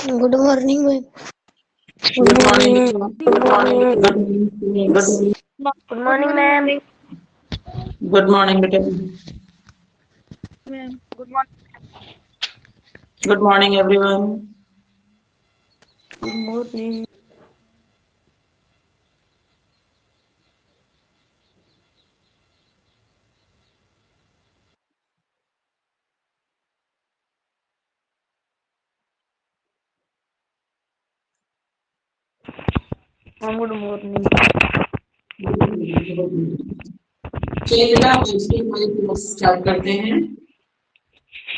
Good morning ma'am. Good morning. Good morning ma'am. Good morning बेटा। Ma'am good morning. Good morning everyone. Good morning. Good morning. चलिए बेटा, आज की हमारी class start करते हैं।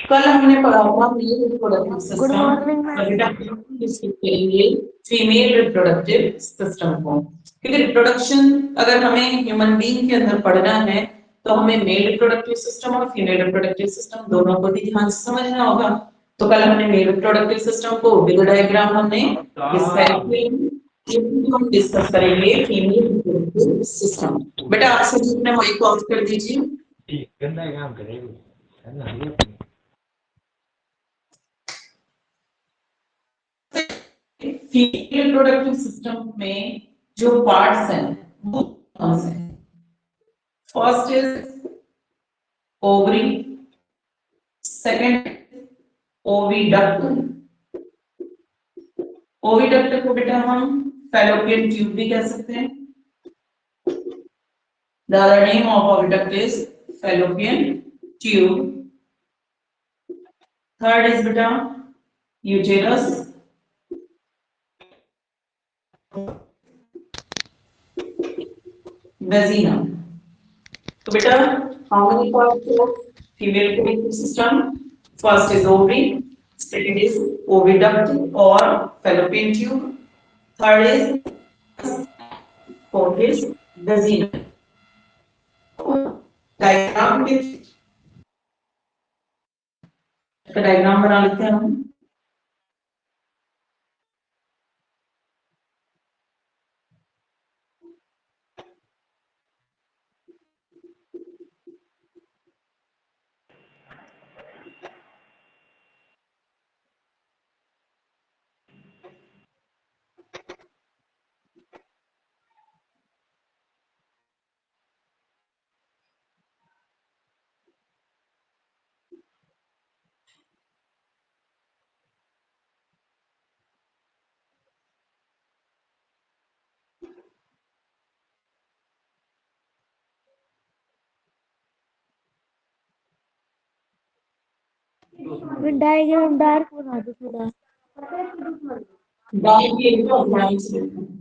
कल हमने पढ़ा था male reproductive good system morning और मैम। बेटा डिस्कस करेंगे फीमेल रिप्रोडक्टिव सिस्टम को। क्योंकि रिप्रोडक्शन अगर हमें ह्यूमन बीइंग के अंदर पढ़ना है तो हमें मेल रिप्रोडक्टिव सिस्टम और फीमेल रिप्रोडक्टिव सिस्टम दोनों को भी ध्यान से समझना होगा। तो कल हमने मेल रिप्रोडक्टिव सिस्टम को विद डायग्राम हमने डिस्क्राइब किया। हम डिस्कस करेंगे फीमेल रिप्रोडक्टिव सिस्टम। बेटा आप सभी अपने माइक ऑफ कर दीजिए। ठीक गंदा काम करेगी है ना ये फीमेल रिप्रोडक्टिव सिस्टम में जो पार्ट्स हैं वो कौन से हैं? First is ovary, second oviduct. Oviduct को बेटा हम फैलोपियन ट्यूब भी कह सकते हैं। The other name of oviduct is fallopian tube. Third is beta uterus. Vagina. So beta, how many parts of female reproductive system? First is ovary, second is oviduct or fallopian tube, third is fourth is vagina. Diagram का diagram बना लेते हैं हम। Diagram dark बना दो थोड़ा। Down की एक ध्यान से देखना।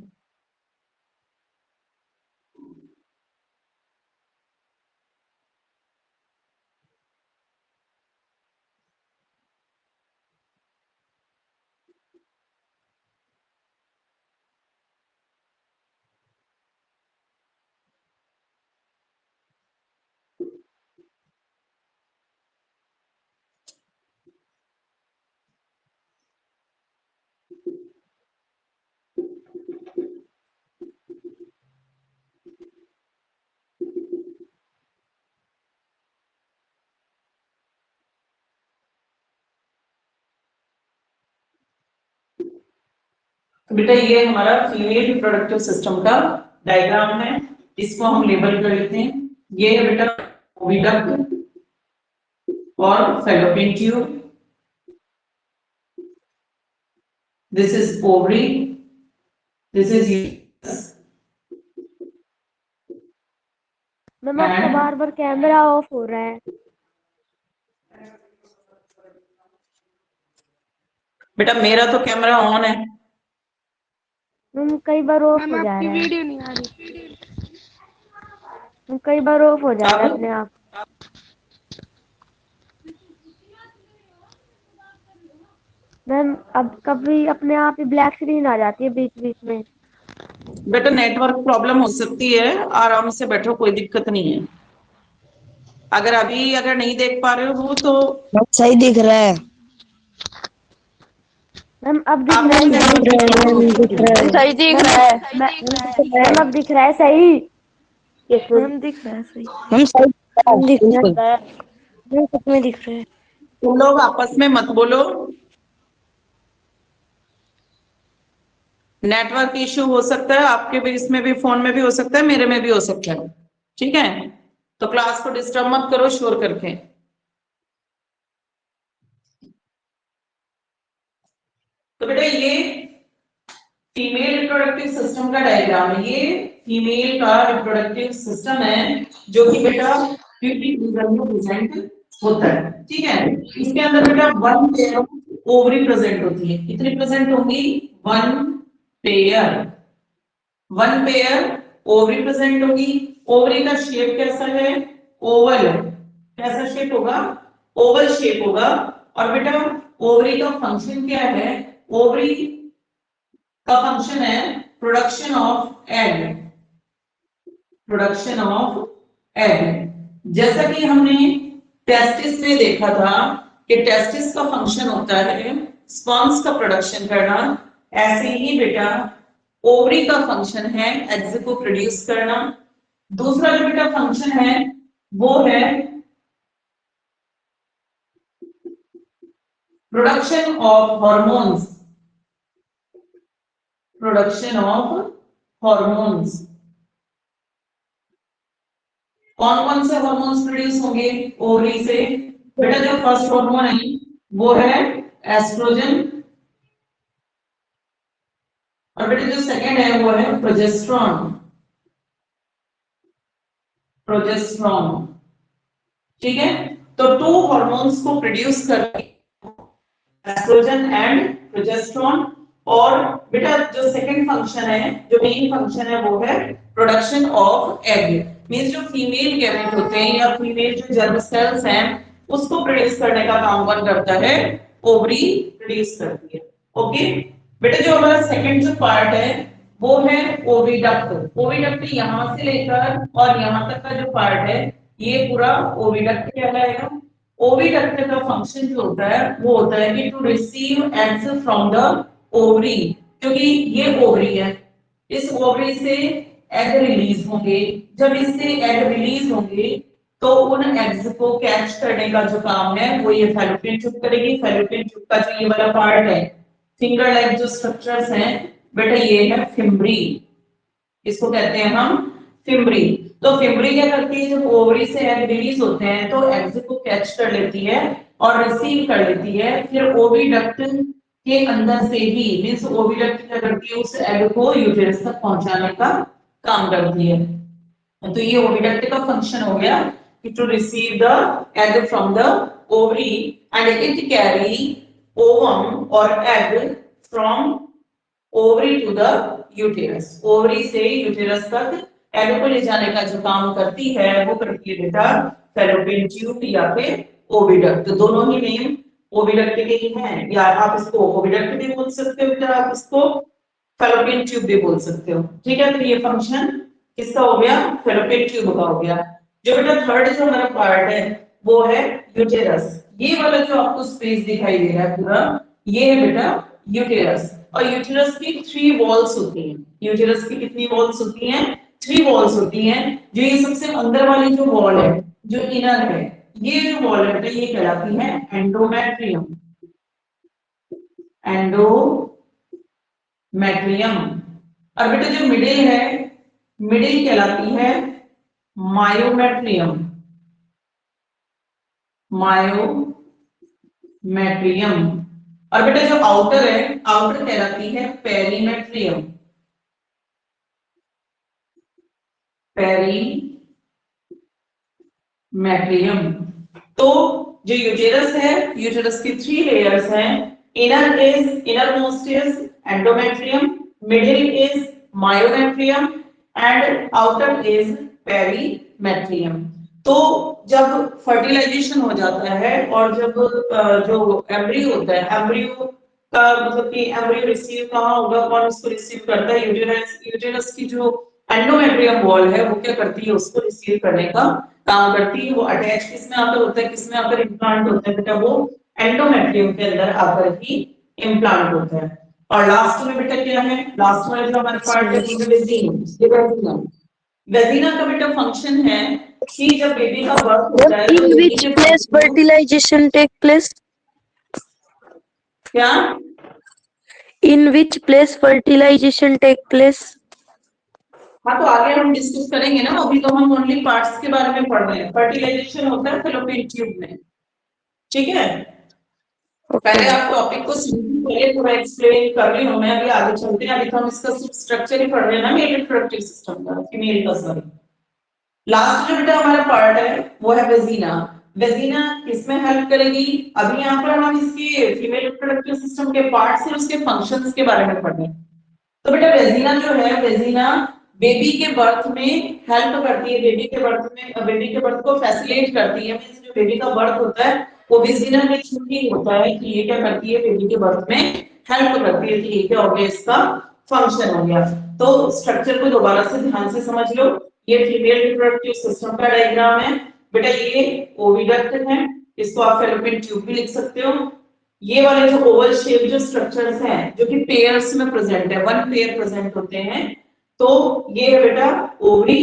तो बेटा ये हमारा फीमेल रिप्रोडक्टिव सिस्टम का डायग्राम है। इसको हम लेबल कर लेते हैं। ये है बेटा ओविडक्ट और Fallopian tube. This is ovary, this is uterus ma'am आपका एंड बार बार कैमरा ऑफ हो रहा है। बेटा मेरा तो कैमरा ऑन है। मैम कई बार ऑफ हो जा रहा है। वीडियो नहीं आ रही। मैम कई बार ऑफ हो जा रहा है अपने आप। मैम अब कभी अपने आप ही ब्लैक स्क्रीन आ जाती है बीच बीच में। बेटा नेटवर्क प्रॉब्लम हो सकती है, आराम से बैठो, कोई दिक्कत नहीं है। अगर नहीं देख पा रहे हो तो सही दिख रहा है। मैम अब दिख आप रहा है सही। सही दिख रहा है। मैम अब दिख रहा है सही। मैम दिख रहा है सही। हम सही दिख बिल्कुल। रहा है। मैम सच में दिख रहा है। तुम लोग आपस में मत बोलो। नेटवर्क इश्यू हो सकता है, आपके भी इसमें भी, फोन में भी हो सकता है, मेरे में भी हो सकता है, ठीक है। तो क्लास को डिस्टर्ब मत करो शोर करके। तो बेटा ये फीमेल रिप्रोडक्टिव सिस्टम का डायग्राम है, ये फीमेल का रिप्रोडक्टिव सिस्टम है जो कि बेटा 50 फिगर में प्रेजेंट होता है, ठीक है। इसके अंदर बेटा 1 पेयर ऑफ ओवरी प्रेजेंट होती है। कितनी प्रेजेंट होंगी? 1 पेयर, 1 पेयर ओवरी प्रेजेंट होगी। ओवरी का शेप कैसा है? ओवल। कैसा शेप होगा? ओवल शेप होगा। और बेटा ओवरी का फंक्शन क्या है? ओवरी का फंक्शन है production of egg, production of egg. जैसा कि हमने टेस्टिस में देखा था कि टेस्टिस का फंक्शन होता है स्पर्म्स का प्रोडक्शन करना, ऐसे ही बेटा ओवरी का फंक्शन है एग्स को प्रोड्यूस करना। दूसरा जो बेटा फंक्शन है वो है production of hormones, production of hormones. कौन कौन से हॉर्मोन्स प्रोड्यूस होंगे ओवरी से? बेटा जो फर्स्ट हार्मोन है वो है एस्ट्रोजन, और बेटा जो सेकंड है वो है प्रोजेस्टेरॉन, प्रोजेस्टेरॉन, ठीक है। तो 2 हार्मोन्स को प्रोड्यूस करके एस्ट्रोजन एंड प्रोजेस्टेरॉन। और बेटा जो सेकंड फंक्शन है, जो मेन फंक्शन है वो है प्रोडक्शन ऑफ एग। मींस जो फीमेल गैमेट होते हैं या फीमेल जो जर्म सेल्स हैं उसको प्रोड्यूस करने का काम कौन करता है? ओवरी प्रोड्यूस करती है। ओके बेटा जो हमारा सेकंड जो पार्ट है वो है ओविडक्ट। ओविडक्ट यहां से लेकर और यहां तक का जो पार्ट है ये पूरा ओविडक्ट कहलाएगा। ओविडक्ट का फंक्शन जो होता है वो होता है कि to receive eggs from the ovary, क्योंकि ये ओवरी है, इस ओवरी से एग रिलीज होंगे। जब इससे एग रिलीज होंगे तो उन एग्स को कैच करने का जो काम है वो ये फैलोपियन ट्यूब करेगी। फैलोपियन ट्यूब का जो ये वाला पार्ट है, फिंगर लाइक जो स्ट्रक्चर्स हैं बेटा ये है फिम्बरी, इसको कहते हैं हम फिम्बरी। तो फिम्बरी क्या करती है? जब ओवरी से एग रिलीज होते हैं तो एग्स को कैच कर लेती है और रिसीव कर लेती है, फिर ओविडक्ट के अंदर से ही मींस ओविडक्ट क्या करती है? उस एग को यूटेरस तक पहुंचाने का काम करती है। तो ये ओविडक्ट का फंक्शन हो गया कि to receive the egg from the ovary and it carry ovum और egg from ovary to the uterus. Ovary से यूटेरस तक एग को ले जाने का जो काम करती है वो करती है बेटा फैलोपियन ट्यूब या फिर ओविडक्ट। तो दोनों ही नेम ओविडक्ट के ही हैं, या आप इसको ओविडक्ट भी बोल सकते हो बेटा, आप इसको फैलोपियन ट्यूब भी बोल सकते हो, ठीक है। तो ये फंक्शन किसका हो गया? फैलोपियन ट्यूब का हो गया। जो बेटा थर्ड जो हमारा पार्ट है वो है यूटेरस। ये वाला जो आपको स्पेस दिखाई दे रहा है पूरा, ये है बेटा यूटेरस। और यूटेरस की 3 वॉल्स होती हैं। यूटेरस की कितनी वॉल्स होती हैं? 3 वॉल्स होती हैं। जो ये सबसे अंदर वाली जो वॉल है, जो इनर है, ये जो वॉल है बेटा ये कहलाती है एंडोमेट्रियम, एंडोमेट्रियम। और बेटा जो मिडिल है, मिडिल कहलाती है मायोमेट्रियम, मायोमेट्रियम। और बेटा जो आउटर है, आउटर कहलाती है पेरीमेट्रियम, पेरीमेट्रियम। तो जो यूटेरस है, यूटेरस की 3 लेयर्स हैं। Inner is, inner most is endometrium, middle is myometrium and outer is perimetrium. तो जब फर्टिलाइजेशन हो जाता है और जब जो एम्ब्रियो होता है, एम्ब्रियो का मतलब कि एम्ब्रियो रिसीव कहाँ होगा, कौन उसको रिसीव करता है? यूटेरस। यूटेरस की जो एंडोमेट्रियम वॉल है वो क्या करती है? उसको रिसीव करने का काम करती है। वो अटैच किसमें आकर होता है, किसमें आकर इम्प्लांट होता है बेटा? वो एंडोमेट्रियम के अंदर आकर ही इम्प्लांट होता है। और लास्ट में बेटा क्या है? लास्ट में जो हमारे पार्ट है वेजिना। वेजिना का बेटा फंक्शन है कि जब बेबी का बर्थ होता है तो In which place fertilization take place? क्या In which place fertilization take place? हाँ, तो आगे हम डिस्कस करेंगे ना, अभी तो हम ओनली पार्ट्स के बारे में पढ़ रहे हैं। फर्टिलाइजेशन होता है फैलोपियन ट्यूब में, ठीक है। पहले आप टॉपिक को समझिए, थोड़ा एक्सप्लेन कर रही हूँ मैं, अभी आगे चलते हैं। अभी तो हम इसका स्ट्रक्चर ही पढ़ रहे हैं ना, मेल रिप्रोडक्टिव सिस्टम का, फीमेल का। सॉरी, लास्ट जो बेटा हमारा पार्ट है वो है वेजिना। वेजिना किसमें हेल्प करेगी? अभी यहाँ पर हम इसके फीमेल रिप्रोडक्टिव सिस्टम के पार्ट्स और उसके फंक्शंस के बारे में पढ़ रहे हैं। तो बेटा वेजिना जो है, वेजिना बेबी के बर्थ में हेल्प करती है, बेबी के बर्थ में, बेबी के बर्थ को फैसिलिटेट करती है। मींस जो बेबी का बर्थ होता है वो वेजिना के थ्रू ही होता है। कि ये क्या करती है? बेबी के बर्थ में हेल्प करती है। कि ये क्या हो गया? इसका फंक्शन हो गया। तो स्ट्रक्चर को दोबारा से ध्यान से समझ लो। ये फीमेल रिप्रोडक्टिव सिस्टम का डायग्राम है बेटा। ये ओविडक्ट है, इसको आप फैलोपियन ट्यूब भी लिख सकते हो। ये वाले जो ओवल शेप जो स्ट्रक्चर्स हैं जो कि पेयर्स में प्रेजेंट है, वन पेयर प्रेजेंट होते हैं, तो ये है बेटा ओवरी।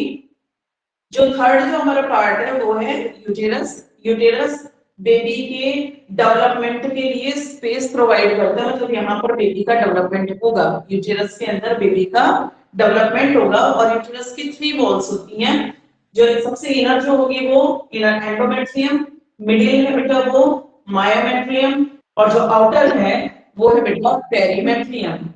जो थर्ड जो हमारा पार्ट है वो है यूटेरस। यूटेरस बेबी के डेवलपमेंट के लिए स्पेस प्रोवाइड करता है। मतलब यहाँ पर बेबी का डेवलपमेंट होगा, यूटेरस के अंदर बेबी का डेवलपमेंट होगा। और यूटेरस की 3 वॉल्स होती हैं। जो सबसे इनर जो होगी वो इनर एंडोमेट्रियम, मिडिल है बेटा वो मायोमेट्रियम, और जो आउटर है वो है बेटा पेरीमेट्रियम।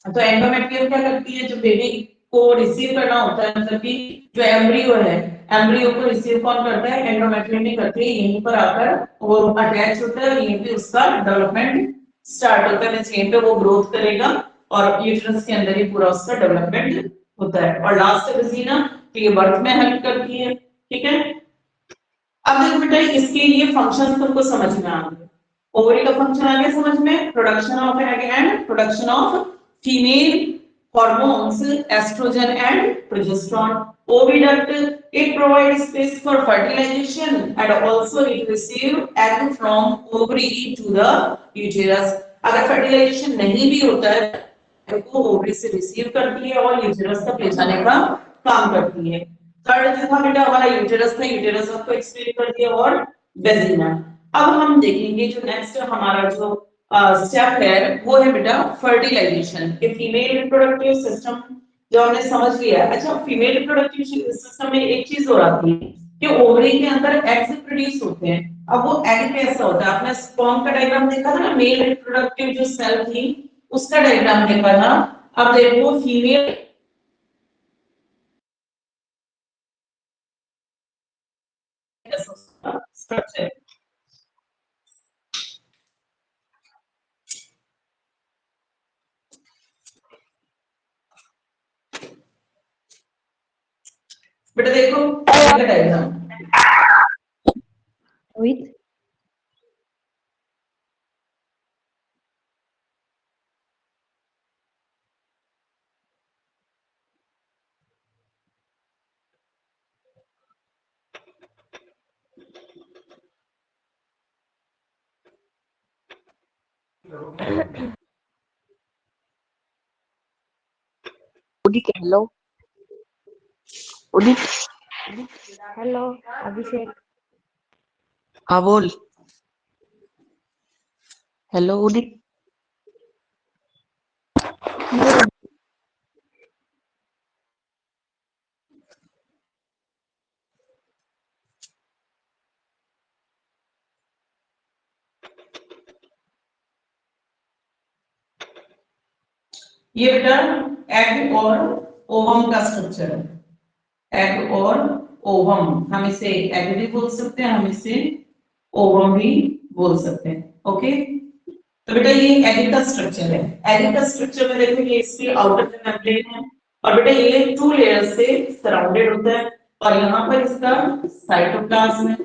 तो एंडोमेट्रियम क्या करती है? जो बेबी को रिसीव करना होता है, मतलब कि जो एम्ब्रियो है, एम्ब्रियो को रिसीव कौन करता है? एंडोमेट्रियम ही करती है। यहीं पर आकर वो अटैच होता है, यहीं पे उसका डेवलपमेंट स्टार्ट होता है। मींस यहीं पे वो ग्रोथ करेगा और यूट्रस के अंदर ही पूरा उसका डेवलपमेंट होता है। और लास्ट वेजिना, तो ये बर्थ में हेल्प करती है, ठीक है। अब देखो बेटा, इसके लिए फंक्शन तुमको समझ में आ गए। ओवरी का फंक्शन आ गया समझ में, production of egg and production of female hormones estrogen and progesterone. Oviduct, it provides space for fertilization and also it receive egg from ovary to the uterus. अगर fertilization नहीं भी होता है तो ओवरी से रिसीव करती है और यूटेरस तक ले जाने का काम करती है। थर्ड जो था बेटा हमारा यूटेरस था, यूटेरस आपको एक्सप्लेन कर दिया, और वेजिना। अब हम देखेंगे जो नेक्स्ट हमारा जो स्टेप है वो है बेटा फर्टिलाइजेशन। कि फीमेल रिप्रोडक्टिव सिस्टम जो हमने समझ लिया। अच्छा, फीमेल रिप्रोडक्टिव सिस्टम में एक चीज और आती है कि ओवरी के अंदर एग्स प्रोड्यूस होते हैं। अब वो एग कैसा होता है? आपने स्पर्म का डायग्राम देखा था ना, मेल रिप्रोडक्टिव जो सेल थी उसका डायग्राम देखा था। अब देखो फीमेल स्ट्रक्चर, बेटा देखो diagram with Udit hello Udit hello Abhishek. हाँ बोल। हेलो उदित। ये बेटा एग और ओवम का स्ट्रक्चर है। एग और ओवम, हम इसे एग भी बोल सकते हैं, हम इसे ओवम भी बोल सकते हैं। ओके, तो बेटा ये एग का स्ट्रक्चर है। एग का स्ट्रक्चर में देखो ये इसकी आउटर मेम्ब्रेन है और बेटा ये 2 लेयर से सराउंडेड होता है। और यहाँ पर इसका साइटोप्लाज्म है।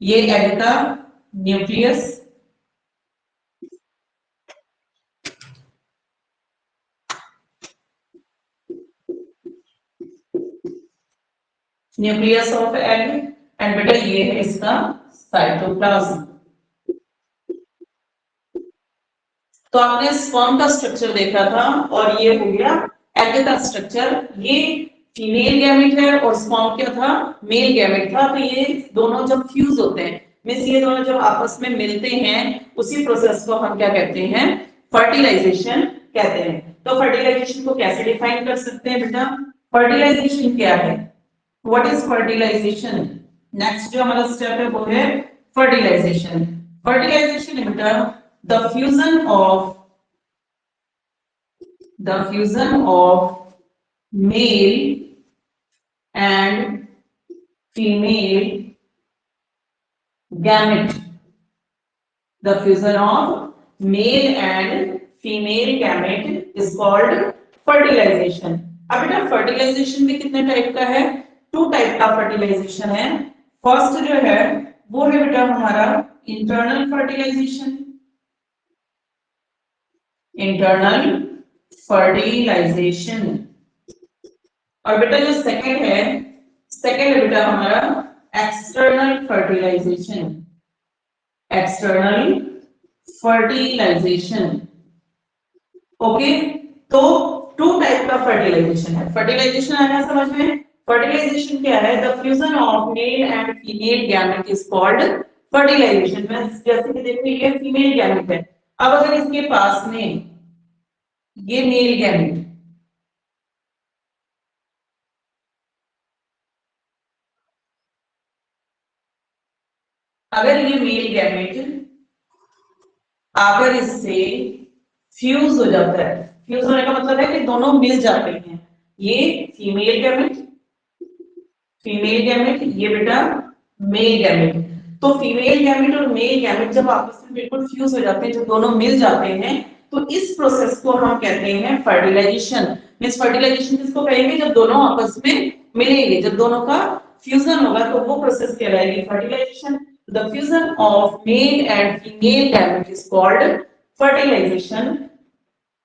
ये एग का nucleus, nucleus of egg, and बेटा ये है इसका साइटोप्लाज्म। तो आपने स्पर्म का स्ट्रक्चर देखा था और ये हो गया एग का स्ट्रक्चर। ये फीमेल गैमेट है और स्पर्म क्या था? मेल गैमेट था। तो ये दोनों जब फ्यूज होते हैं मींस ये दोनों जब आपस में मिलते हैं उसी प्रोसेस को हम क्या कहते हैं, फर्टिलाइजेशन कहते हैं। तो फर्टिलाइजेशन को कैसे डिफाइन कर सकते हैं बेटा, फर्टिलाइजेशन क्या है, व्हाट इज फर्टिलाइजेशन। नेक्स्ट जो हमारा स्टेप है वो है फर्टिलाइजेशन। फर्टिलाइजेशन है बेटा the fusion of mail and female gamete, the fusion of male and female gamete is called fertilization। अब बेटा फर्टिलाइजेशन भी कितने टाइप का है, 2 टाइप का फर्टिलाइजेशन है। फर्स्ट जो है वो है बेटा हमारा इंटरनल फर्टिलाइजेशन, और बेटा जो सेकंड है बेटा हमारा एक्सटर्नल फर्टिलाइजेशन। ओके, तो 2 टाइप का फर्टिलाइजेशन है। फर्टिलाइजेशन आया समझ में, फर्टिलाइजेशन क्या है, the fusion of male and female gamete is called fertilization. जैसे कि देखो ये फीमेल गैमेट है, अब अगर इसके पास में ये मेल गैमेट, अगर ये मेल गैमेट आकर इससे फ्यूज हो जाता है, फ्यूज होने का मतलब है कि दोनों मिल जाते हैं, ये फीमेल गैमेट ये बेटा मेल गैमेट। तो फीमेल गैमेट और मेल गैमेट जब आपस में बिल्कुल फ्यूज हो जाते हैं, जब दोनों मिल जाते हैं, तो इस प्रोसेस को हम कहते हैं फर्टिलाइजेशन। मींस फर्टिलाइजेशन किसको कहेंगे, जब दोनों आपस में मिलेंगे, जब दोनों का फ्यूजन होगा तो वो प्रोसेस कहलाएगी fertilisation. The fusion of male and female gamete is called fertilization।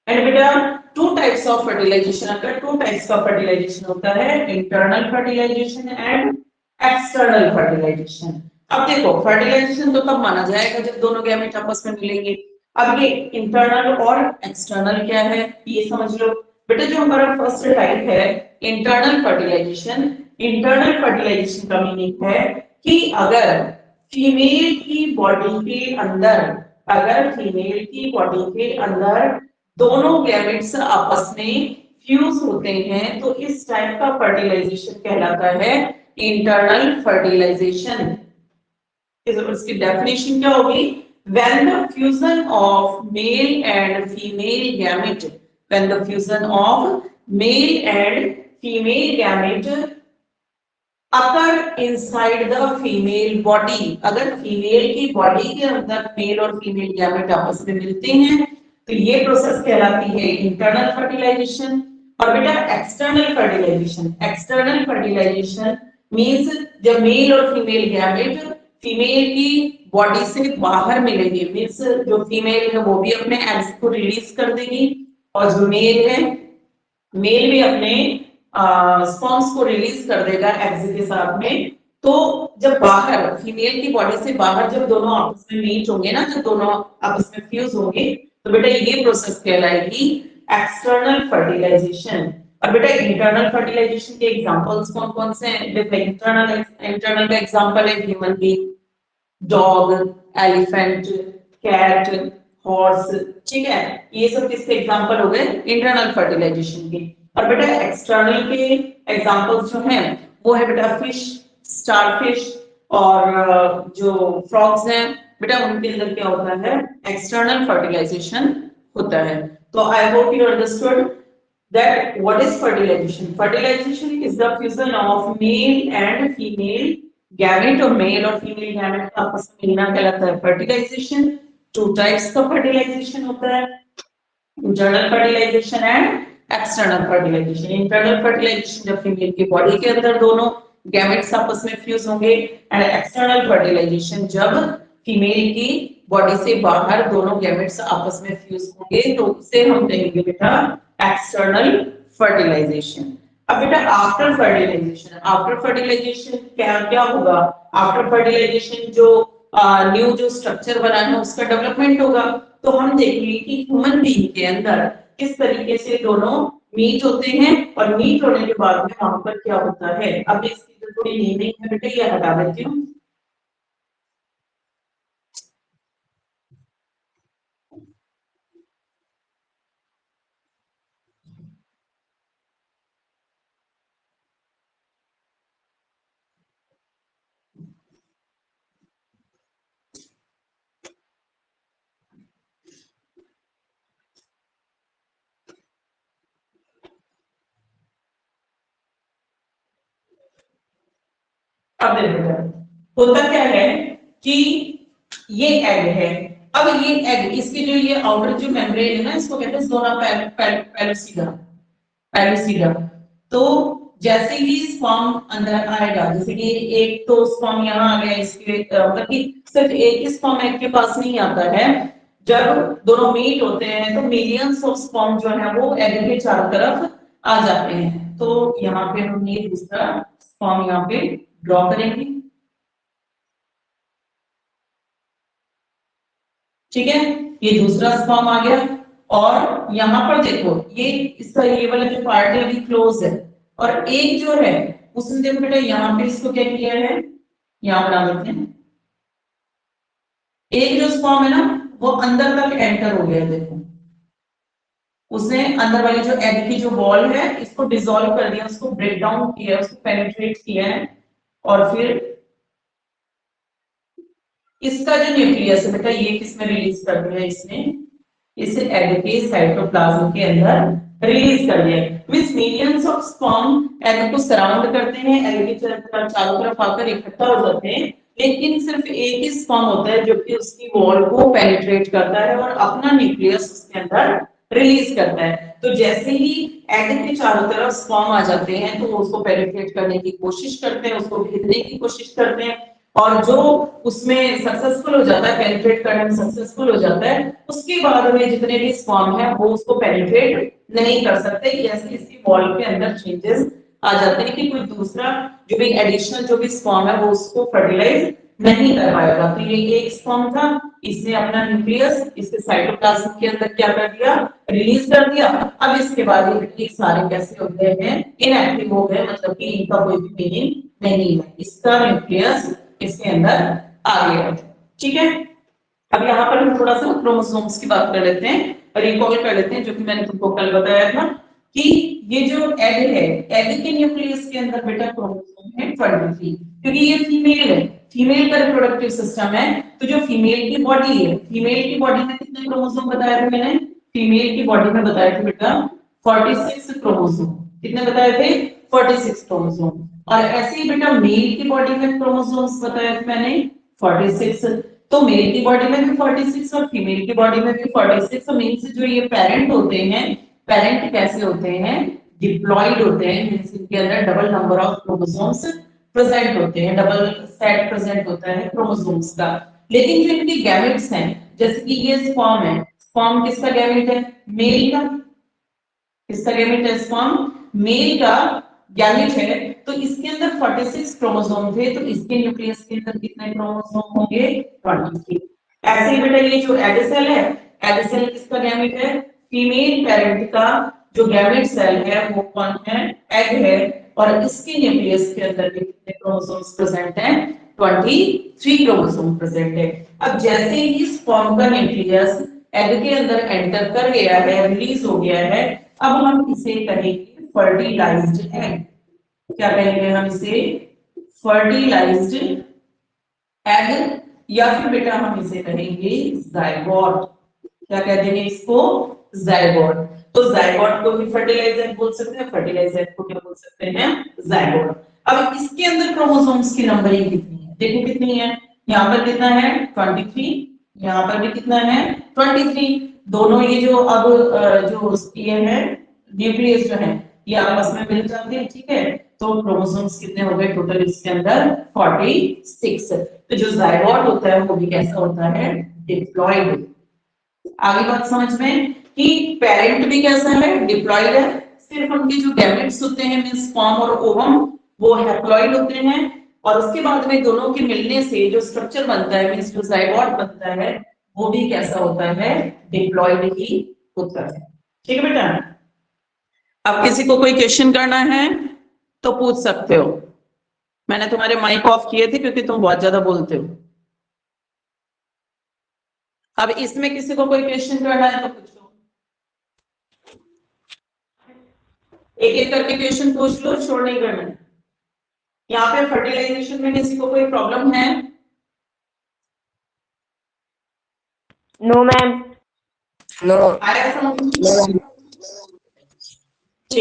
And बेटा 2 टाइप्स ऑफ फर्टिलाइजेशन, अगर 2 टाइप्स का फर्टिलाइजेशन होता है, internal fertilization and external fertilization. अब देखो फर्टिलाइजेशन तो तब माना जाएगा जब दोनों गैमेट आपस में मिलेंगे। अब ये इंटरनल और एक्सटर्नल क्या है ये समझ लो बेटा। जो हमारा फर्स्ट टाइप है इंटरनल फर्टिलाइजेशन, इंटरनल फर्टिलाइजेशन का मीनिंग है कि अगर फीमेल की बॉडी के अंदर दोनों गैमेट्स आपस में फ्यूज होते हैं, तो इस टाइप का फर्टिलाइजेशन कहलाता है इंटरनल फर्टिलाइजेशन। इसकी डेफिनेशन क्या होगी, when the fusion of male and female gamete, when the fusion of male and female gamete occur inside the female body, अगर फीमेल की बॉडी के अंदर मेल और फीमेल गैमेट आपस में मिलते हैं तो ये प्रोसेस कहलाती है इंटरनल फर्टिलाइजेशन। और बेटा एक्सटर्नल फर्टिलाइजेशन मींस जब मेल और फीमेल गैमेट फीमेल की बॉडी से बाहर मिलेंगे, मींस जो फीमेल है वो भी अपने एग्स को रिलीज कर देगी और जो मेल है मेल भी अपने स्पर्म्स को रिलीज कर देगा एग्स के साथ में। तो जब बाहर फीमेल की बॉडी से बाहर जब दोनों आपस में मीट होंगे ना, जब दोनों आपस में फ्यूज होंगे, तो बेटा ये प्रोसेस कहलाएगी एक्सटर्नल फर्टिलाइजेशन। और बेटा इंटरनल फर्टिलाइजेशन के एग्जांपल्स कौन कौन से हैं, देखो इंटरनल का एग्जांपल है human being, dog, elephant, cat, horse, ठीक है, ये सब किसके एग्जांपल हो गए इंटरनल फर्टिलाइजेशन के। और बेटा एक्सटर्नल के एग्जांपल्स जो हैं वो है बेटा फिश, स्टारफिश और जो फ्रॉग्स हैं बेटा उनके अंदर क्या होता है एक्सटर्नल फर्टिलाइजेशन होता है। तो I hope you understood that what is fertilization. Fertilization is the fusion of male and female gamete, और मेल और फीमेल गैमेट का आपस में मिलना कहलाता है फर्टिलाइजेशन। 2 टाइप्स का फर्टिलाइजेशन होता है, internal fertilization and external fertilization. Internal fertilization जब फीमेल की बॉडी के अंदर दोनों गैमेट्स आपस में फ्यूज होंगे, एंड एक्सटर्नल फर्टिलाइजेशन जब फीमेल की बॉडी से बाहर दोनों गैमेट्स आपस में फ्यूज होंगे, तो उसे हम कहेंगे बेटा एक्सटर्नल फर्टिलाइजेशन। अब बेटा आफ्टर फर्टिलाइजेशन क्या क्या होगा, आफ्टर फर्टिलाइजेशन जो न्यू जो स्ट्रक्चर बना है उसका डेवलपमेंट होगा। तो हम देखेंगे कि ह्यूमन बीइंग के अंदर किस तरीके से दोनों मीट होते हैं, और मीट होने के बाद में वहां पर क्या होता है। अब इसकी जो थोड़ी नींव है बेटा ये हटा देती हूँ। अब देखो होता क्या है कि ये एग है, अब ये एग इसके जो ये आउटर जो मेम्ब्रेन है ना इसको कहते हैं जोना पेलुसिडा, पेलुसिडा। तो जैसे ही स्पर्म अंदर आएगा, जैसे कि एक तो स्पर्म यहाँ आ गया इसके मतलब कि सिर्फ एक ही स्पर्म एग के पास नहीं आता है, जब दोनों मीट होते हैं तो मिलियंस ऑफ स्पर्म जो है वो एग के चारों तरफ आ जाते हैं। तो यहाँ पे हम ये दूसरा स्पर्म यहाँ पे ड्रॉ करेंगे, ठीक है, ये दूसरा स्पर्म आ गया। और यहाँ पर देखो ये इसका ये वाला जो पार्ट है अभी क्लोज है, और एक जो है उसने देखो बेटा यहाँ पे इसको क्या किया है, यहाँ बना देते हैं, एक जो स्पर्म है ना वो अंदर तक एंटर हो गया है, देखो उसने अंदर वाली जो एग की जो बॉल है इसको डिसॉल्व कर दिया, उसको ब्रेक डाउन किया, उसको पेनिट्रेट किया है, और फिर इसका जो न्यूक्लियस है बेटा ये किसमें रिलीज कर दिया, इसने इसे एग के साइटोप्लाज्म के अंदर रिलीज कर दिया। Means millions of sperm egg को सराउंड करते हैं, एग के चारों तरफ आकर इकट्ठा हो जाते हैं, लेकिन सिर्फ एक ही स्पर्म होता है जो कि उसकी वॉल को पेनिट्रेट करता है और अपना न्यूक्लियस उसके अंदर रिलीज करता है। तो जैसे ही एग के चारों तरफ स्पर्म आ जाते हैं तो वो उसको पेनिट्रेट करने की कोशिश करते हैं, उसको भेदने की कोशिश करते हैं, और जो उसमें सक्सेसफुल हो जाता है, पेनिट्रेट करने में सक्सेसफुल हो जाता है, उसके बाद में जितने भी स्पर्म है वो उसको पेनिट्रेट नहीं कर सकते। ऐसे इसकी वॉल के अंदर चेंजेस आ जाते हैं कि कोई दूसरा जो भी एडिशनल जो भी स्पर्म है वो उसको फर्टिलाइज नहीं कर पाएगा। तो ये एक स्पर्म था, इसने अपना न्यूक्लियस इसके साइटोप्लाज्म के अंदर क्या कर दिया, रिलीज कर दिया। अब इसके बाद ये सारे कैसे हो गए हैं, इनएक्टिव हो गए, मतलब कि इनका कोई भी मीनिंग नहीं है, इसका न्यूक्लियस इसके अंदर आ गया, ठीक है। अब यहाँ पर हम थोड़ा सा क्रोमोसोम्स की बात कर लेते हैं, रिकॉल कर लेते हैं, जो कि मैंने तुमको कल बताया था कि ये जो एग है, एग के न्यूक्लियस के अंदर बेटा क्रोमोसोम है 23, क्योंकि ये फीमेल है, फीमेल का रिप्रोडक्टिव सिस्टम है। तो जो फीमेल की बॉडी है, फीमेल की बॉडी में कितने क्रोमोसोम बताया था मैंने, फीमेल की बॉडी में बताया था बेटा 46 क्रोमोसोम। कितने बताए थे, 46 क्रोमोसोम। और ऐसे ही बेटा मेल की बॉडी में क्रोमोसोम्स बताया था मैंने 46। तो मेल की बॉडी में भी 46 और फीमेल की बॉडी में भी 46। मींस जो ये पेरेंट होते हैं, पेरेंट कैसे होते हैं, डिप्लॉयड होते हैं, मींस इनके अंदर double number of chromosomes present होते हैं, डबल सेट प्रेजेंट होता है क्रोमोसोम्स का। लेकिन जो इनके गैमेट्स हैं, जैसे कि ये स्पर्म है, स्पर्म किसका गैमेट है, मेल का, किसका गैमेट है, स्पर्म मेल का गैमेट है। तो इसके अंदर 46 क्रोमोसोम थे, तो इसके न्यूक्लियस के अंदर कितने क्रोमोसोम होंगे, 23। ऐसे ही बेटा ये जो एग सेल है, एग सेल किसका गैमेट है, फीमेल पेरेंट का जो गैमेट सेल है वो कौन है, एग है, और इसके न्यूक्लियस के अंदर भी कितने क्रोमोसोम्स प्रेजेंट हैं, 23 क्रोमोसोम प्रेजेंट है। अब जैसे ही स्पर्म का न्यूक्लियस एग के अंदर एंटर कर गया है, रिलीज हो गया है, अब हम इसे कहेंगे फर्टिलाइज्ड एग। क्या कहेंगे हम इसे, फर्टिलाइज्ड एग, या फिर बेटा हम इसे कहेंगे जाइगोट। क्या कह देंगे इसको, जाइगोट। तो जाइगोट को भी फर्टिलाइज्ड एग बोल सकते हैं, फर्टिलाइज्ड एग को क्या बोल सकते हैं, जाइगोट। अब इसके अंदर क्रोमोसोम्स की नंबरिंग कितनी है, देखो कितनी है, यहाँ पर कितना है 23, यहाँ पर भी कितना है 23। दोनों ये जो अब जो ये है न्यूक्लियस जो है ये आपस में मिल जाते हैं, ठीक है। तो क्रोमोसोम्स कितने हो गए टोटल इसके अंदर 46। तो जो जाइगोट होता है वो भी कैसा होता है, डिप्लॉयड। आगे बात समझ में कि पेरेंट भी कैसा है, डिप्लॉयड है, सिर्फ उनके जो गैमेट्स होते हैं मींस स्पर्म और ओवम वो हैप्लॉयड होते हैं, और उसके बाद में दोनों के मिलने से जो स्ट्रक्चर बनता है मींस जो जाइगोट बनता है वो भी कैसा होता है, डिप्लॉयड ही होता है, ठीक है बेटा। अब किसी को कोई क्वेश्चन करना है तो पूछ सकते हो, मैंने तुम्हारे माइक ऑफ किए थे क्योंकि तुम बहुत ज्यादा बोलते हो। अब इसमें किसी को कोई क्वेश्चन करना है तो पूछो, एक एक करके क्वेश्चन पूछ लो, छोड़ नहीं करना है। यहाँ पे फर्टिलाइजेशन में किसी को कोई प्रॉब्लम है, नो मैम। नो आया समझ में? अब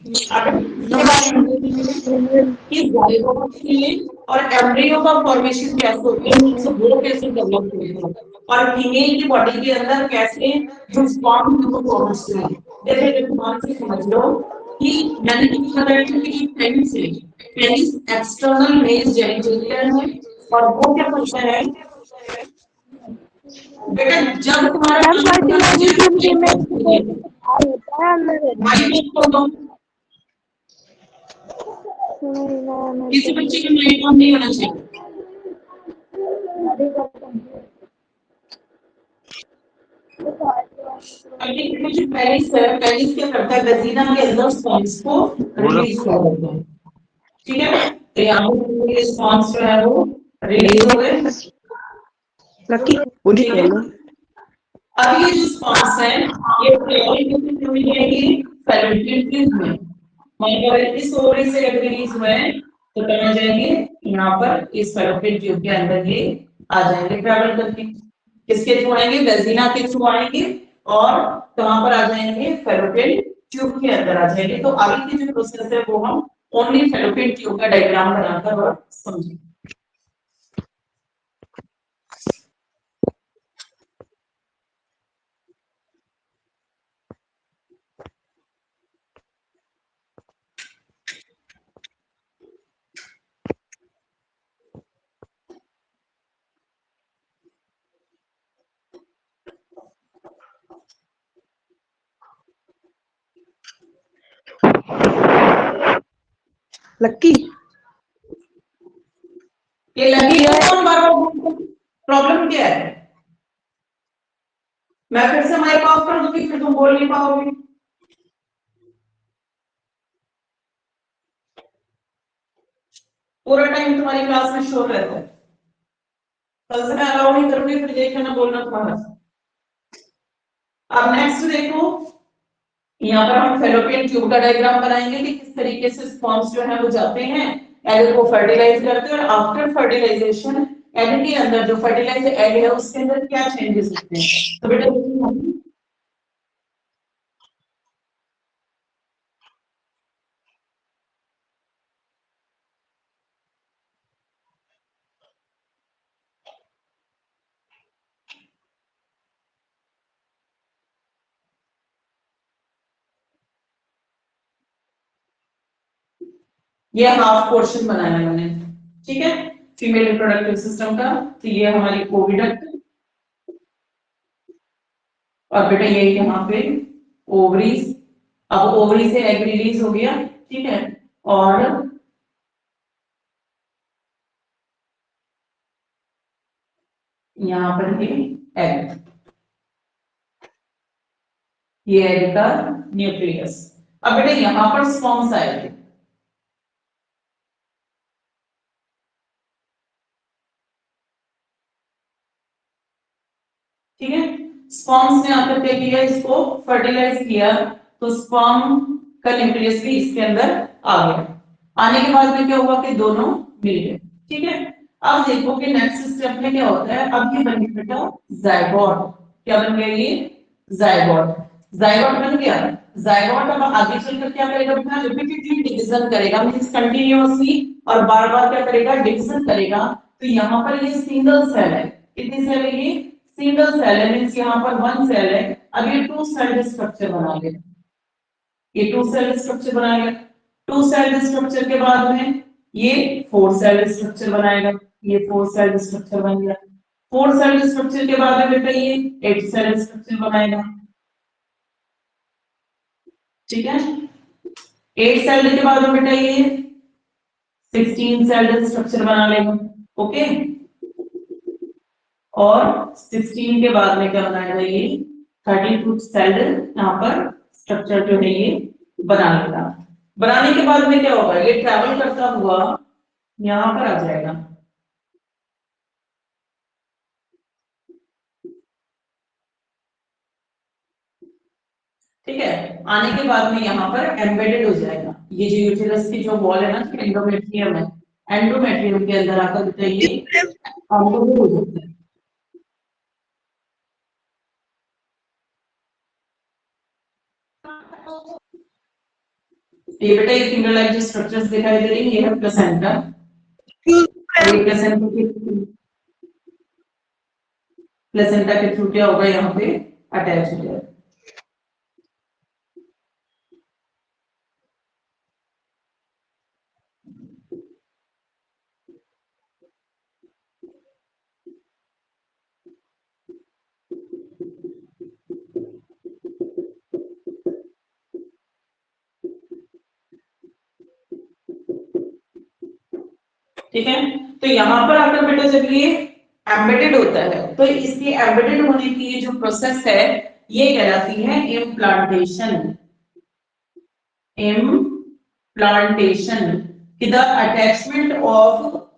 इसके बाद हम देखेंगे कि जाइगोट फीमेल और एम्ब्रियो का फॉर्मेशन कैसे होता है, मींस वो कैसे डेवलप होते हैं और फीमेल की बॉडी के अंदर कैसे जो स्पर्म को प्रोड्यूस होते हैं। जैसे ध्यान से समझ लो कि मैंने क्या बताया कि पेनिस एक्सटर्नल मेल जेनिटल है और वो क्या करता है बेटा जब तुम्हारा मैम फर्टिलाइजेशन के में होता है अंदर माइक को दो किसी बच्चे के माइक ऑन नहीं होना चाहिए। जो पेनिस है, पेनिस क्या करता है वजीना के अंदर स्पर्म्स को रिलीज कर देता है। ठीक है, तो यहाँ पे स्पर्म्स जो है वो रिलीज हो गए। लकी उड़ी ठीक है, अब ये जो स्पर्म्स है ये ट्रेवल में जाएंगे फैलोपियन ट्यूब में। मतलब इस ओवरी से जब रिलीज हुए तो कहाँ जाएंगे, यहाँ पर इस फैलोपियन ट्यूब के अंदर ये आ जाएंगे ट्रैवल करके। किसके थ्रू आएंगे, वेजिना के थ्रू आएंगे और कहाँ पर आ जाएंगे, फैलोपियन ट्यूब के अंदर आ जाएंगे। तो आगे की जो प्रोसेस है वो हम ओनली फैलोपियन ट्यूब का डायग्राम बनाकर और समझेंगे। लकी ये लगी तो कौन बार बार प्रॉब्लम क्या है, मैं फिर से माइक ऑफ कर दूंगी फिर तुम बोल नहीं पाओगे। पूरा टाइम तुम्हारी क्लास में शोर रहता है, कल से मैं अलाउ नहीं करूंगी फिर देखना ना बोलना तुम्हारा। अब नेक्स्ट देखो, यहाँ पर हम फैलोपियन ट्यूब का डायग्राम बनाएंगे कि किस तरीके से स्पर्म्स जो है वो जाते हैं एग को फर्टिलाइज करते हैं और आफ्टर फर्टिलाइजेशन एग के अंदर जो फर्टिलाइज एग है उसके अंदर क्या चेंजेस होते हैं। तो बेटा देखिए ये हाफ पोर्शन बनाया है मैंने, ठीक है, फीमेल रिप्रोडक्टिव सिस्टम का। तो ये हमारी ओविडक्ट और बेटा ये यहाँ पे ओवरीज। अब ओवरी से एग रिलीज हो गया, ठीक है, और यहाँ पर ये एग का न्यूक्लियस। अब बेटा यहाँ पर स्पर्म्स आएंगे, ठीक है, स्पर्म्स ने आकर क्या किया, इसको फर्टिलाइज किया तो स्पर्म का न्यूक्लियस भी इसके अंदर आ गया। आने के बाद में क्या हुआ कि दोनों मिल गए, ठीक है। अब देखो कि नेक्स्ट स्टेप में क्या होता है, अब ये बन गया बेटा जायगोट। क्या बन गया ये, जायगोट। जायगोट बन गया, जायगोट अब आगे चलकर क्या करेगा बेटा, रिपीटेडली डिवीजन करेगा, मींस कंटिन्यूअसली और बार-बार क्या करेगा, डिवीजन करेगा। तो यहाँ पर ये सिंगल सेल है, कितनी सेल है ये, सिंगल सेल है, मींस यहाँ पर वन सेल है। अब ये टू सेल स्ट्रक्चर बना लेगा, ये टू सेल स्ट्रक्चर बनाएगा। टू सेल स्ट्रक्चर के बाद में ये फोर सेल स्ट्रक्चर बनाएगा, ये फोर सेल स्ट्रक्चर बन गया। फोर सेल स्ट्रक्चर के बाद में बेटा ये एट सेल स्ट्रक्चर बनाएगा, ठीक है। एट सेल के बाद में बेटा ये 16 सेल स्ट्रक्चर बना लेगा, ओके। और 16 के बाद में क्या बनाएगा, ये 32 सेल यहाँ पर स्ट्रक्चर जो है ये बना लेगा। बनाने के बाद में क्या होगा, ये ट्रैवल करता हुआ यहाँ पर आ जाएगा, ठीक है। आने के बाद में यहाँ पर एम्बेडेड हो जाएगा, ये जो यूटेरस की जो वॉल है ना, एंडोमेट्रियम है, एंडोमेट्रियम के अंदर आकर ये एम्बेडेड हो जाता है। ये बेटा ये फिंगर लाइक जो स्ट्रक्चर्स दिखाई दे रही है, ये है प्लेसेंटा। ये प्लेसेंटा के थ्रू क्या होगा यहाँ पे अटैच हो जाएगा। ठीक है, तो यहाँ पर आकर बेटा जब ये एम्बेडेड होता है तो इसके एम्बेडेड होने की ये जो प्रोसेस है ये कहलाती है implantation. Implantation the attachment of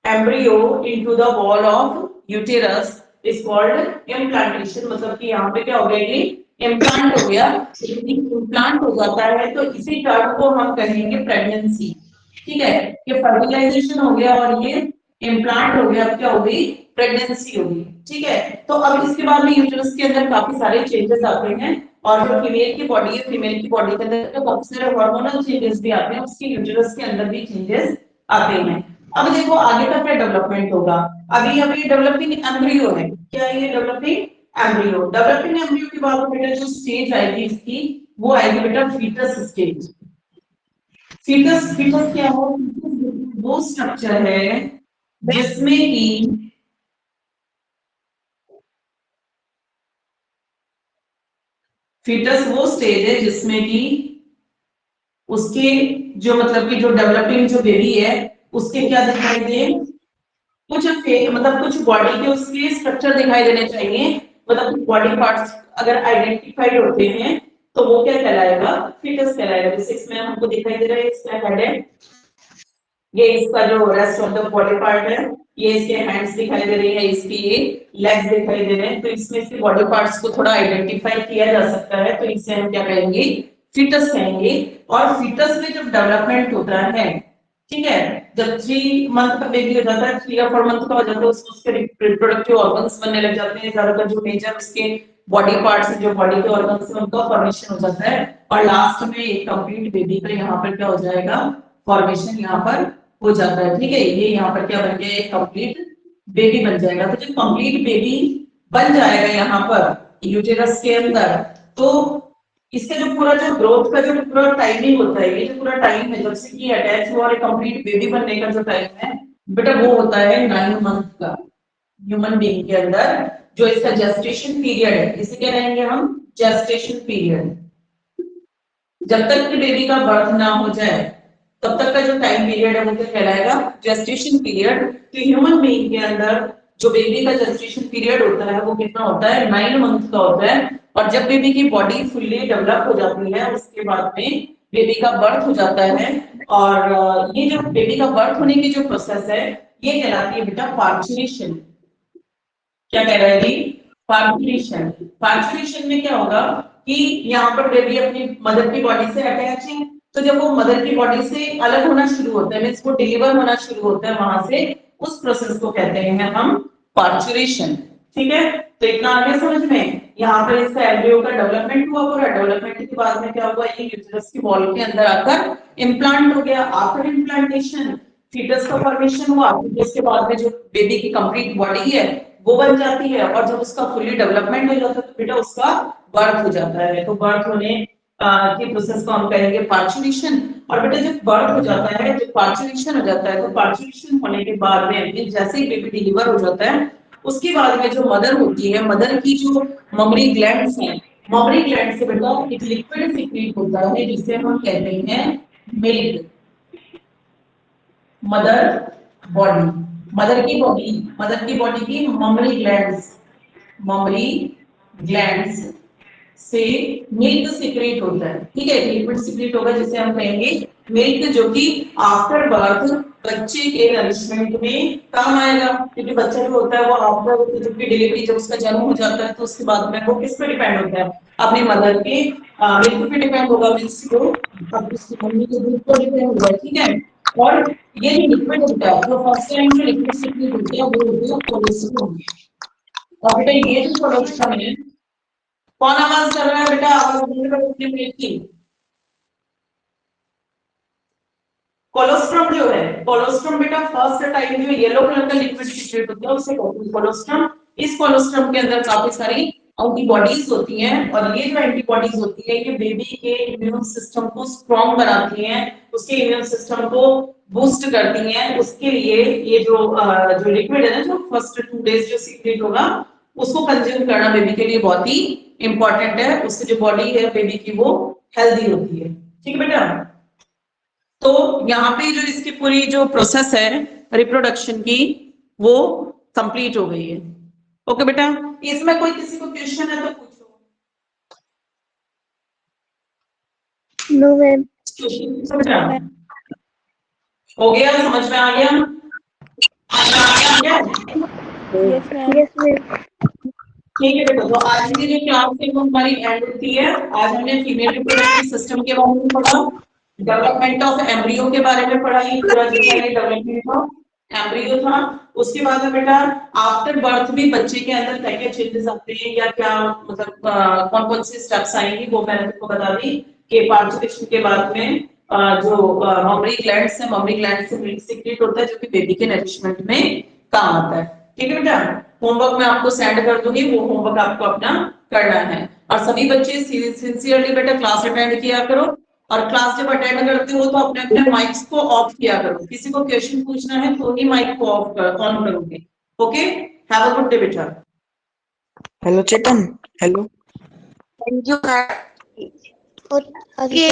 embryo into the wall of uterus is called implantation. मतलब कि यहाँ पे क्या हो गया, ये इम्प्लांट हो गया। इम्प्लांट हो जाता है तो इसी टर्म को हम कहेंगे प्रेगनेंसी। ठीक है, ये फर्टिलाइजेशन हो गया और ये इम्प्लांट हो गया, अब क्या हो गई, प्रेगनेंसी हो गई। ठीक है, तो अब इसके बाद में यूट्रस के अंदर काफी सारे चेंजेस आते हैं और जो फीमेल की बॉडी है, फीमेल की बॉडी के अंदर काफी सारे हार्मोनल चेंजेस भी आते हैं, उसके यूट्रस के अंदर भी चेंजेस आते हैं। अब देखो आगे का क्या डेवलपमेंट होगा। अभी अभी डेवलपिंग एम्ब्रियो है, क्या है ये डेवलपिंग एम्ब्रियो। डेवलपिंग एम्ब्रियो के बाद बेटा जो स्टेज आएगी इसकी, वो आएगी बेटा फीटस स्टेज। फीटस क्या है, वो स्ट्रक्चर है जिसमें कि फीटस वो स्टेज है जिसमें कि उसके जो मतलब कि जो डेवलपिंग जो बेबी है उसके क्या दिखाई दे, कुछ मतलब कुछ बॉडी के उसके स्ट्रक्चर दिखाई देने चाहिए। मतलब बॉडी पार्ट्स अगर आइडेंटिफाइड होते हैं तो वो क्या कहलाएगा, फीटस कहलाएगा। जैसे इसमें हमको दिखाई दे रहा है, इसका हेड है, ये इसका जो rest of the body part है, ये इसके हैंड्स दिखाई दे रही है, इसकी ये लेग्स दिखाई दे रहे हैं। तो इसमें से बॉडी पार्ट्स को थोड़ा आइडेंटिफाई किया जा सकता है, तो इसे हम क्या कहेंगे, फीटस कहेंगे। और फीटस में जब डेवलपमेंट होता है, ठीक है, जब 3 मंथ का बेबी हो जाता है, 3 या 4 मंथ का हो जाता है, उसके रिप्रोडक्टिव ऑर्गन्स बनने लग जाते हैं। ज्यादातर जो मेजर उसके बॉडी पार्ट्स जो बॉडी के ऑर्गन्स हैं उनका फॉर्मेशन हो जाता है और लास्ट में एक कंप्लीट बेबी का यहाँ पर क्या हो जाएगा, फॉर्मेशन यहाँ पर हो जाता है। ठीक है, ये यहाँ पर क्या बन गया, एक कंप्लीट बेबी बन जाएगा। तो जब कंप्लीट बेबी बन जाएगा यहाँ पर यूटेरस के अंदर, तो इसका जो पूरा जो ग्रोथ का जो पूरा टाइमिंग होता है, ये जो पूरा टाइम है जब से कि अटैच हुआ और कंप्लीट बेबी बनने का जो टाइम है बेटा, वो होता है 9 मंथ का। ह्यूमन बीइंग के अंदर जो इसका जेस्टेशन पीरियड है, इसे क्या कहेंगे हम, जेस्टेशन पीरियड। जब तक कि बेबी का बर्थ ना हो जाए तब तक का जो टाइम पीरियड है वो क्या कहलाएगा, जेस्टेशन पीरियड। तो ह्यूमन बीइंग के अंदर जो बेबी का जेस्टेशन पीरियड होता है वो कितना होता है, 9 मंथ का होता है। और जब बेबी की बॉडी फुल्ली डेवलप हो जाती है उसके बाद में बेबी का बर्थ हो जाता है। और ये जो बेबी का बर्थ होने की जो प्रोसेस है ये कहलाती है बेटा पार्चुरेशन। क्या कहलाएगी, पार्चुरेशन। पार्चुरेशन में क्या होगा कि यहाँ पर बेबी अपनी मदर की बॉडी से अटैच है, तो जब वो मदर की बॉडी से अलग होना शुरू होता है, मींस वो डिलीवर होना शुरू होता है वहां से, उस प्रोसेस को कहते हैं हम पार्चुरेशन। ठीक है, तो इतना आगे समझ में। यहाँ पर इसका एम्ब्रियो का डेवलपमेंट हुआ, पूरा डेवलपमेंट के बाद में क्या हुआ, ये यूटेरस की वॉल के अंदर आकर इम्प्लांट हो गया। आफ्टर इम्प्लांटेशन फीटस का फॉर्मेशन हुआ, इसके बाद में जो बेबी की कंप्लीट बॉडी है वो बन जाती है और जब उसका फुली डेवलपमेंट हो जाता है तो बेटा उसका बर्थ हो जाता है। तो बर्थ होने की प्रोसेस को हम कहेंगे पार्चुरेशन। और बेटा जब बर्थ हो जाता है, जब पार्चुरेशन हो जाता है, तो पार्चुरेशन होने के बाद में जैसे ही बेबी डिलीवर हो जाता है उसके बाद में जो मदर होती है, मदर की जो ममरी ग्लैंड्स हैं, ममरी ग्लैंड से बेटा एक लिक्विड सीक्रेट होता है जिसे हम कहते हैं मिल्क। मदर बॉडी, मदर की बॉडी की ममरी ग्लैंड्स से मिल्क सीक्रेट होता है। ठीक है, लिक्विड सीक्रेट होगा जिसे हम कहेंगे मिल्क, जो कि आफ्टर बर्थ बच्चे के नरिशमेंट में काम आएगा। क्योंकि बच्चा जो होता है वो आफ्टर जब डिलीवरी, जब उसका जन्म हो जाता है तो उसके बाद में वो किस पे डिपेंड होता है, अपनी मदर के मिल्क पे डिपेंड होगा, मींस वो अपनी मम्मी के दूध पर डिपेंड होगा। ठीक है, और ये जो लिक्विड होता है, जो फर्स्ट टाइम में लिक्विड सीक्रेट होता है वो होता है कोलेस्ट्रॉल। और बेटा ये जो कोलेस्ट्रॉल है, कौन आवाज कर रहा है बेटा, आवाज बंद करो अपने पेट की। कोलोस्ट्रम जो है, कोलोस्ट्रम बेटा फर्स्ट टाइम जो येलो कलर का लिक्विड सीक्रेट होता है उसे कहते हैं कोलोस्ट्रम। इस कोलोस्ट्रम के अंदर काफी सारी एंटीबॉडीज होती हैं और ये जो एंटीबॉडीज होती है ये बेबी के इम्यून सिस्टम को स्ट्रॉन्ग बनाती हैं, उसके इम्यून सिस्टम को बूस्ट करती हैं। उसके लिए ये जो लिक्विड है ना, जो फर्स्ट 2 डेज जो सीक्रेट होगा उसको कंज्यूम करना बेबी के लिए बहुत ही इंपॉर्टेंट है। उससे जो बॉडी है बेबी की वो हेल्दी होती है। ठीक है बेटा, तो यहाँ पे जो इसकी पूरी जो प्रोसेस है रिप्रोडक्शन की वो कंप्लीट हो गई है। ओके बेटा, इसमें कोई किसी को क्वेश्चन है तो पूछो। No ma'am. बेटा हो गया, समझ में आ गया? Yes ma'am. Yes ma'am. ठीक है बेटा, तो आज की जो क्लास है वो हमारी एंड होती है। आज हमने फीमेल रिप्रोडक्टिव सिस्टम के बारे में पढ़ा, डेवलपमेंट ऑफ एम्ब्रियो के बारे में पढ़ाई, पूरा जो है डेवलपमेंट ऑफ एम्ब्रियो था। उसके बाद में बेटा आफ्टर बर्थ भी बच्चे के अंदर क्या क्या चेंजेस आते हैं या क्या मतलब कौन कौन से स्टेप्स आएंगे वो मैंने तुमको बता दी कि पार्चुरेशन के बाद में जो ममरी ग्लैंड्स है, ममरी ग्लैंड से मिल्क सीक्रेट होता है जो कि बेबी के नरिशमेंट में काम आता है। ठीक है बेटा, होमवर्क मैं आपको सेंड कर दूंगी, वो होमवर्क आपको अपना करना है। और सभी बच्चे सिंसियरली बेटा क्लास अटेंड किया करो, और क्लास जब अटेंड करते हो तो अपने अपने माइक्स को ऑफ किया करो। किसी को क्वेश्चन पूछना है तो ही माइक को ऑन करोगे। Okay, have a good day बेटा। Hello Chetan, hello. Thank you. Okay.